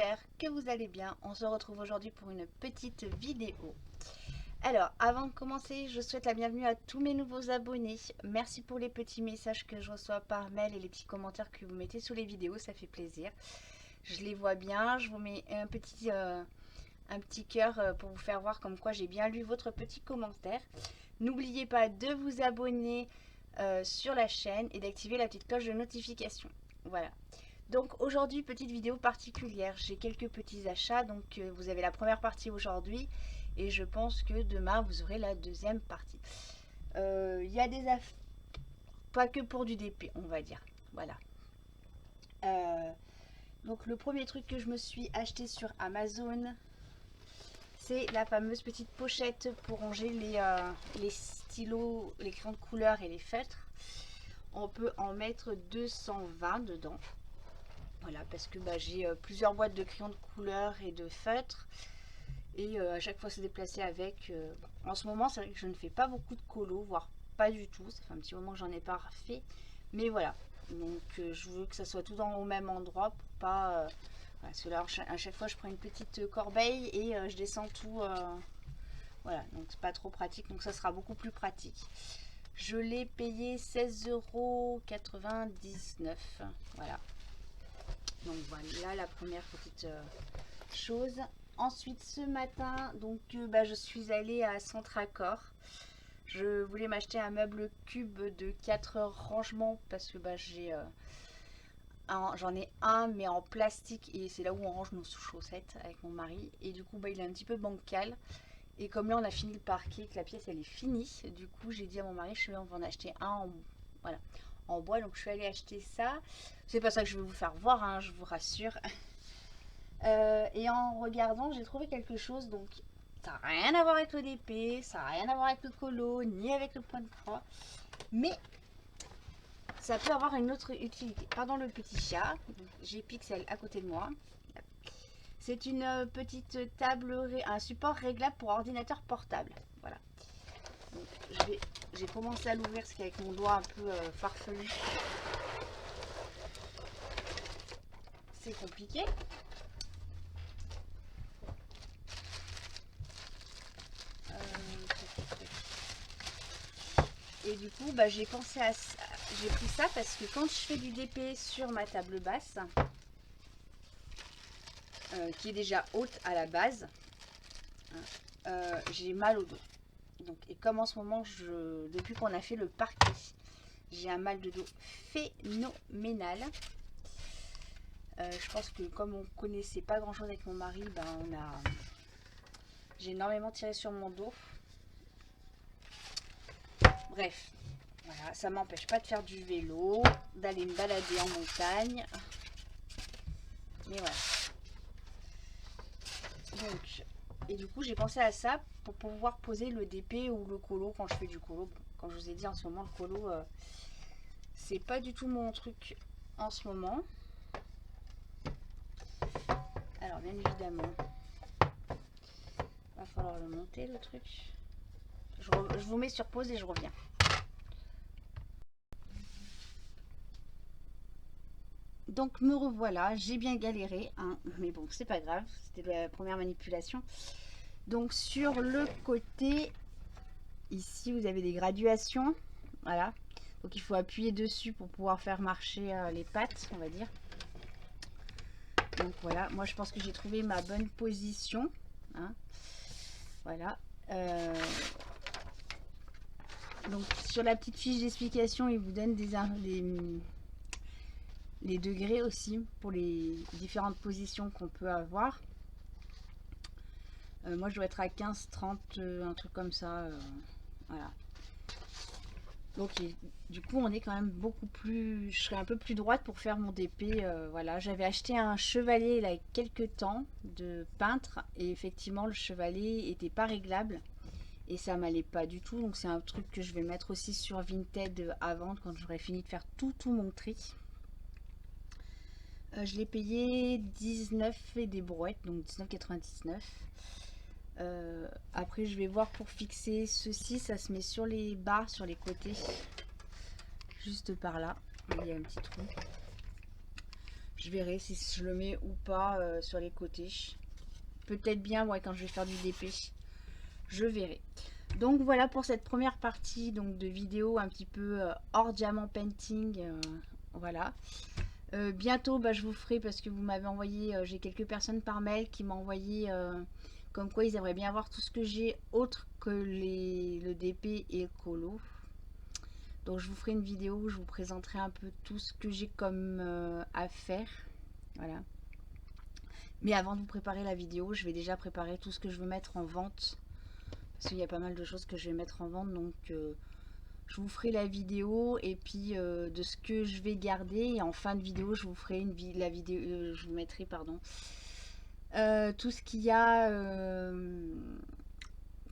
j'espère que vous allez bien. On se retrouve aujourd'hui pour une petite vidéo. Alors, avant de commencer, je souhaite la bienvenue à tous mes nouveaux abonnés. Merci pour les petits messages que je reçois par mail et les petits commentaires que vous mettez sous les vidéos, ça fait plaisir. Je les vois bien, je vous mets un petit cœur pour vous faire voir comme quoi j'ai bien lu votre petit commentaire. N'oubliez pas de vous abonner sur la chaîne et d'activer la petite cloche de notification. Voilà. Donc aujourd'hui, petite vidéo particulière. J'ai quelques petits achats, donc vous avez la première partie aujourd'hui et je pense que demain vous aurez la deuxième partie. Il y a des affaires, pas que pour du DP, on va dire. Voilà. Donc le premier truc que je me suis acheté sur Amazon, c'est la fameuse petite pochette pour ranger les stylos, les crayons de couleur et les feutres. On peut en mettre 220 dedans. Voilà, parce que j'ai plusieurs boîtes de crayons de couleur et de feutres. Et à chaque fois se déplacer avec. En ce moment, c'est vrai que je ne fais pas beaucoup de colo, voire pas du tout. Ça fait un petit moment que j'en ai pas fait. Mais voilà. Donc je veux que ça soit tout au même endroit pour pas. Voilà, parce que là, à chaque fois, je prends une petite corbeille et je descends tout. Voilà, donc c'est pas trop pratique. Donc ça sera beaucoup plus pratique. Je l'ai payé 16,99 €. Voilà. Donc voilà la première petite chose. Ensuite ce matin, donc je suis allée à Centracor. Je voulais m'acheter un meuble cube de 4 rangements parce que j'en ai un mais en plastique et c'est là où on range nos chaussettes avec mon mari. Et du coup il est un petit peu bancal. Et comme là on a fini le parquet, que la pièce elle est finie, du coup j'ai dit à mon mari, on va en acheter un en bois. Donc je suis allée acheter ça. C'est pas ça que je vais vous faire voir, hein, je vous rassure. Et en regardant, j'ai trouvé quelque chose. Donc ça n'a rien à voir avec le DP, ça n'a rien à voir avec le colo, ni avec le point de croix. Mais ça peut avoir une autre utilité. Pardon le petit chat. J'ai Pixel à côté de moi. C'est une petite table, un support réglable pour ordinateur portable. Voilà. Donc, j'ai commencé à l'ouvrir parce qu'avec mon doigt un peu farfelu, c'est compliqué. Et du coup, j'ai pensé à ça. J'ai pris ça parce que quand je fais du DP sur ma table basse, qui est déjà haute à la base, j'ai mal au dos. Donc, et comme en ce moment, depuis qu'on a fait le parquet, j'ai un mal de dos phénoménal. Je pense que comme on connaissait pas grand chose avec mon mari, j'ai énormément tiré sur mon dos. Bref, voilà, ça m'empêche pas de faire du vélo, d'aller me balader en montagne. Mais voilà. Donc, et du coup, j'ai pensé à ça pour pouvoir poser le DP ou le colo quand je fais du colo. Comme je vous ai dit, en ce moment, le colo, c'est pas du tout mon truc en ce moment. Alors, bien évidemment, va falloir le monter, le truc. Je vous mets sur pause et je reviens. Donc me revoilà, j'ai bien galéré, hein, mais bon, c'est pas grave, c'était la première manipulation. Donc sur le côté, ici vous avez des graduations, voilà. Donc il faut appuyer dessus pour pouvoir faire marcher les pattes, on va dire. Donc voilà, moi je pense que j'ai trouvé ma bonne position, hein. Voilà. Donc sur la petite fiche d'explication, il vous donne les degrés aussi pour les différentes positions qu'on peut avoir. Moi je dois être à 15, 30, un truc comme ça. Voilà. Donc du coup on est quand même beaucoup plus... Je serais un peu plus droite pour faire mon DP. Voilà. J'avais acheté un chevalet il y a quelques temps de peintre. Et effectivement le chevalet était pas réglable. Et ça m'allait pas du tout. Donc c'est un truc que je vais mettre aussi sur Vinted à vendre quand j'aurai fini de faire tout mon tri. Je l'ai payé 19 et des brouettes, donc 19,99 €. Après je vais voir pour fixer ceci, ça se met sur les barres, sur les côtés, juste par là, il y a un petit trou. Je verrai si je le mets ou pas sur les côtés. Peut-être bien, ouais, quand je vais faire du DP. Je verrai. Donc voilà pour cette première partie donc, de vidéo un petit peu hors diamant painting. Voilà. Bientôt, bah, je vous ferai, parce que vous m'avez envoyé, j'ai quelques personnes par mail qui m'ont envoyé comme quoi ils aimeraient bien voir tout ce que j'ai autre que le DP et le colo. Donc je vous ferai une vidéo où je vous présenterai un peu tout ce que j'ai comme à faire. Voilà. Mais avant de vous préparer la vidéo, je vais déjà préparer tout ce que je veux mettre en vente. Parce qu'il y a pas mal de choses que je vais mettre en vente. Donc je vous ferai la vidéo et puis de ce que je vais garder. Et en fin de vidéo, je vous ferai la vidéo. Je vous mettrai, pardon, tout ce qu'il y a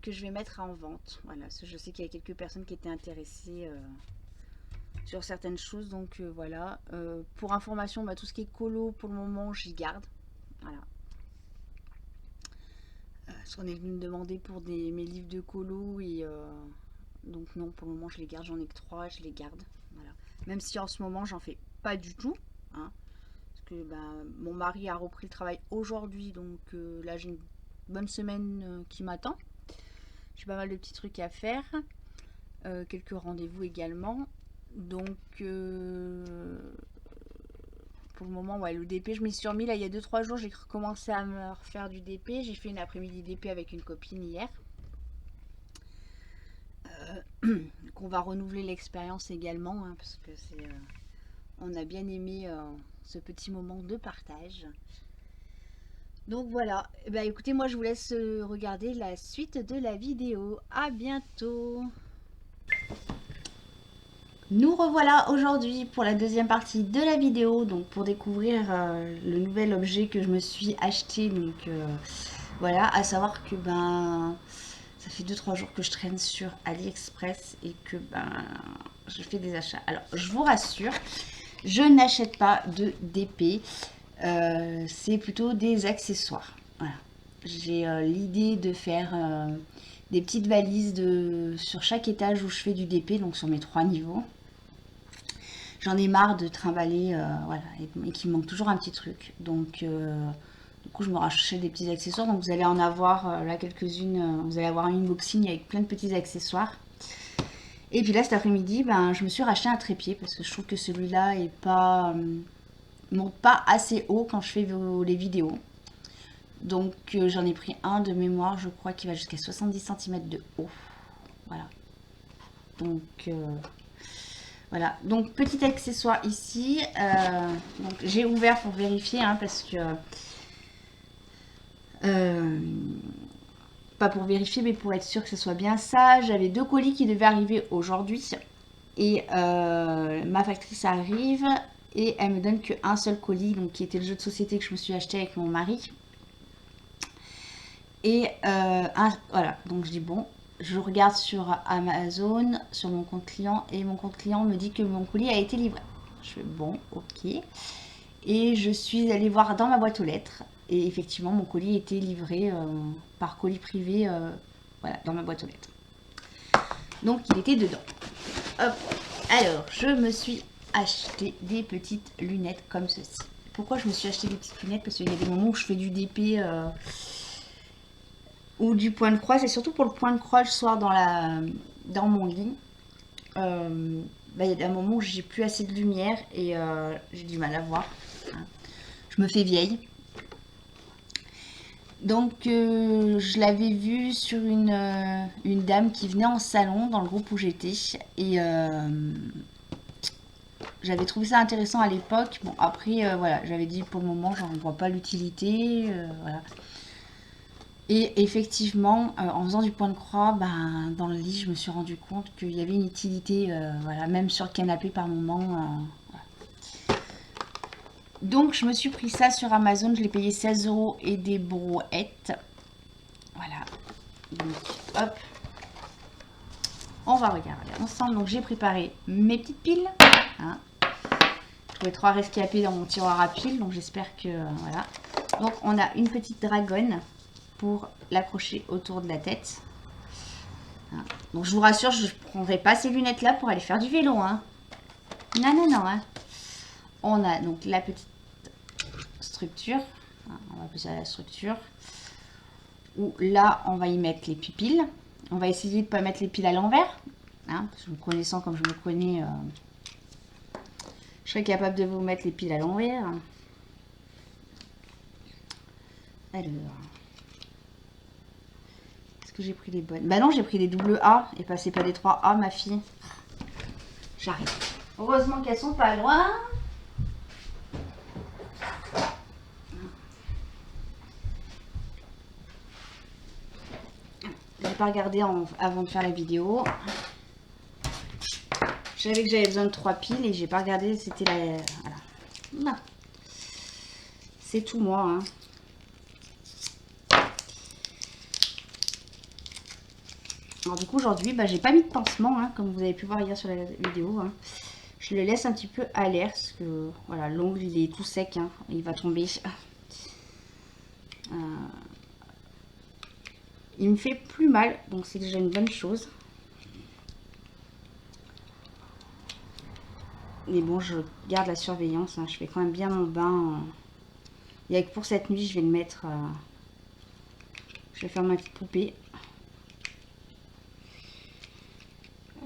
que je vais mettre en vente. Voilà, parce que je sais qu'il y a quelques personnes qui étaient intéressées sur certaines choses. Donc voilà. Pour information, bah, tout ce qui est colo, pour le moment, j'y garde. Voilà. Parce qu'on est venu me demander pour mes livres de colo et donc non, pour le moment je les garde, j'en ai que 3, je les garde. Voilà. Même si en ce moment j'en fais pas du tout, hein, parce que mon mari a repris le travail aujourd'hui, donc là j'ai une bonne semaine qui m'attend. J'ai pas mal de petits trucs à faire, quelques rendez-vous également. Donc pour le moment, ouais, le DP, je m'y suis remis. Là, il y a 2-3 jours, j'ai recommencé à me refaire du DP. J'ai fait une après-midi DP avec une copine hier. Qu'on va renouveler l'expérience également, hein, parce que on a bien aimé ce petit moment de partage. Donc voilà, bah, écoutez, moi je vous laisse regarder la suite de la vidéo. À bientôt. Nous revoilà aujourd'hui pour la deuxième partie de la vidéo, donc pour découvrir le nouvel objet que je me suis acheté. Donc voilà, à savoir que ça fait 2-3 jours que je traîne sur AliExpress et que je fais des achats. Alors je vous rassure, je n'achète pas de DP, c'est plutôt des accessoires. Voilà. J'ai l'idée de faire des petites valises sur chaque étage où je fais du DP, donc sur mes 3 niveaux. J'en ai marre de trimballer, voilà, et qu'il me manque toujours un petit truc. Donc, du coup, je me rachète des petits accessoires. Donc, vous allez en avoir là quelques-unes. Vous allez avoir un unboxing avec plein de petits accessoires. Et puis là, cet après-midi, je me suis racheté un trépied parce que je trouve que celui-là est pas, monte pas assez haut quand je fais les vidéos. Donc, j'en ai pris un de mémoire. Je crois qu'il va jusqu'à 70 cm de haut. Voilà. Donc... voilà, donc petit accessoire ici. Donc j'ai ouvert pour vérifier, hein, parce que pas pour vérifier, mais pour être sûr que ce soit bien ça. J'avais 2 colis qui devaient arriver aujourd'hui et ma factrice arrive et elle me donne qu'un seul colis, donc qui était le jeu de société que je me suis acheté avec mon mari. Et voilà, donc je dis bon. Je regarde sur Amazon, sur mon compte client, et mon compte client me dit que mon colis a été livré. Je fais bon, ok. Et je suis allée voir dans ma boîte aux lettres, et effectivement, mon colis était livré par colis privé, voilà, dans ma boîte aux lettres. Donc, il était dedans. Hop. Alors, je me suis acheté des petites lunettes comme ceci. Pourquoi je me suis acheté des petites lunettes? Parce qu'il y a des moments où je fais du DP... ou du point de croix, c'est surtout pour le point de croix le soir dans mon lit. Il y a un moment où j'ai plus assez de lumière et j'ai du mal à voir. Hein. Je me fais vieille. Donc je l'avais vue sur une dame qui venait en salon dans le groupe où j'étais. Et j'avais trouvé ça intéressant à l'époque. Bon après voilà, j'avais dit pour le moment j'en vois pas l'utilité. Voilà. Et effectivement, en faisant du point de croix, dans le lit, je me suis rendu compte qu'il y avait une utilité, voilà, même sur le canapé par moment. Voilà. Donc, je me suis pris ça sur Amazon. Je l'ai payé 16 € et des brouettes. Voilà. Donc, hop. On va regarder ensemble. Donc, j'ai préparé mes petites piles. Hein. Je trouvais 3 rescapés dans mon tiroir à piles. Donc, j'espère que... voilà. Donc, on a une petite dragonne pour l'accrocher autour de la tête. Hein. Donc je vous rassure, je ne prendrai pas ces lunettes là pour aller faire du vélo. Hein. Non, non, non. Hein. On a donc la petite structure. On va appeler ça la structure. Où là, on va y mettre les pupilles. On va essayer de ne pas mettre les piles à l'envers. Hein, parce que me connaissant comme je me connais, je serais capable de vous mettre les piles à l'envers. Alors, est-ce que j'ai pris les bonnes? Bah non, j'ai pris des double A et pas, c'est pas des 3A, ma fille. J'arrive. Heureusement qu'elles sont pas loin. J'ai pas regardé avant de faire la vidéo. Je savais que j'avais besoin de 3 piles et j'ai pas regardé, c'était la... Voilà. C'est tout moi. Hein. Alors du coup aujourd'hui, bah, j'ai pas mis de pansement, hein, comme vous avez pu voir hier sur la vidéo. Hein. Je le laisse un petit peu à l'air parce que voilà, l'ongle il est tout sec, hein, il va tomber. Il me fait plus mal, donc c'est déjà une bonne chose. Mais bon, je garde la surveillance, hein, je fais quand même bien mon bain. Et avec pour cette nuit, je vais le mettre... je vais faire ma petite poupée.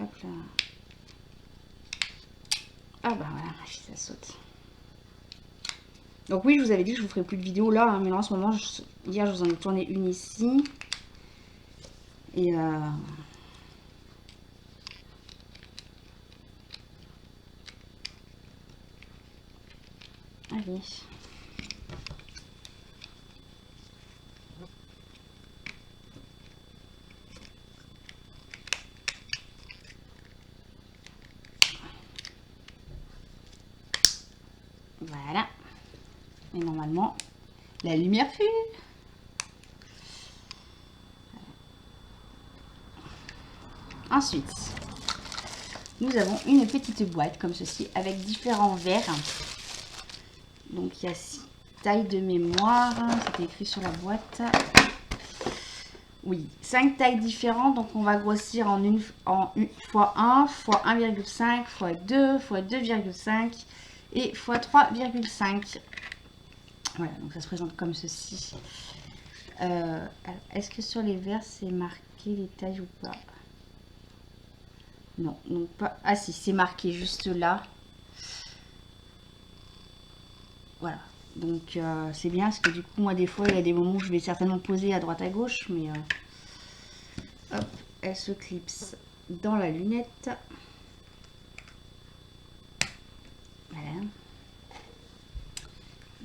Hop là. Ah bah voilà, ma fille, ça saute. Donc oui, je vous avais dit que je vous ferai plus de vidéos là, hein, mais là en ce moment, hier je vous en ai tourné une ici. Et allez. Voilà. Et normalement, la lumière fut. Ensuite, nous avons une petite boîte comme ceci avec différents verres. Donc il y a 6 tailles de mémoire, c'était écrit sur la boîte. Oui, 5 tailles différentes, donc on va grossir en une fois 1, fois 1,5, fois 2, fois 2,5 et fois 3,5. Voilà, donc ça se présente comme ceci. Est-ce que sur les verres c'est marqué les tailles ou pas? Non, donc pas. Ah si, c'est marqué juste là. Voilà. Donc c'est bien parce que du coup moi des fois il y a des moments où je vais certainement poser à droite à gauche, mais hop, elle se clipse dans la lunette. Voilà.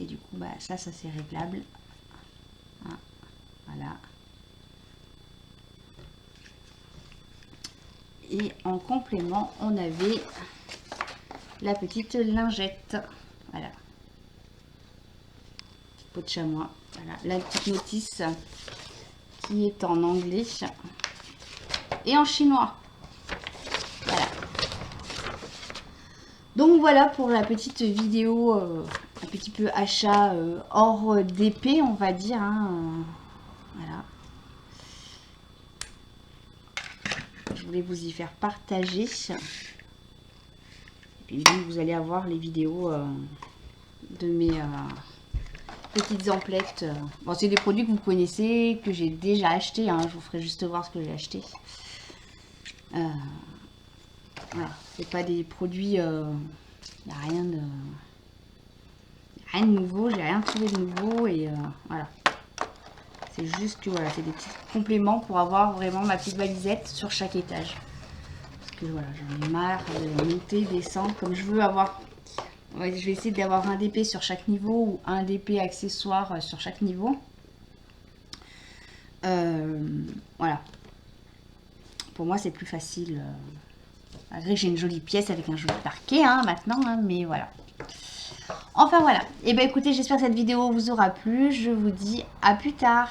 Et du coup bah ça c'est réglable. Ah, voilà. Et en complément, on avait la petite lingette. Voilà. Petite peau de chamois. Voilà. La petite notice qui est en anglais et en chinois. Voilà. Donc voilà pour la petite vidéo, un petit peu achat hors d'épée, on va dire. Hein. Voilà. Je voulais vous y faire partager. Et puis vous allez avoir les vidéos de mes petites emplettes. Bon, c'est des produits que vous connaissez, que j'ai déjà acheté. Hein. Je vous ferai juste voir ce que j'ai acheté. Voilà, c'est pas des produits. Il n'y a rien de nouveau. J'ai rien trouvé de nouveau et voilà. C'est juste que voilà, c'est des petits compléments pour avoir vraiment ma petite valisette sur chaque étage. Parce que voilà, j'en ai marre de monter, descendre comme je veux avoir. Ouais, je vais essayer d'avoir un DP sur chaque niveau ou un DP accessoire sur chaque niveau. Voilà. Pour moi, c'est plus facile. Malgré que j'ai une jolie pièce avec un joli parquet hein, maintenant, hein, mais voilà. Enfin voilà. Et bien écoutez, j'espère que cette vidéo vous aura plu. Je vous dis à plus tard.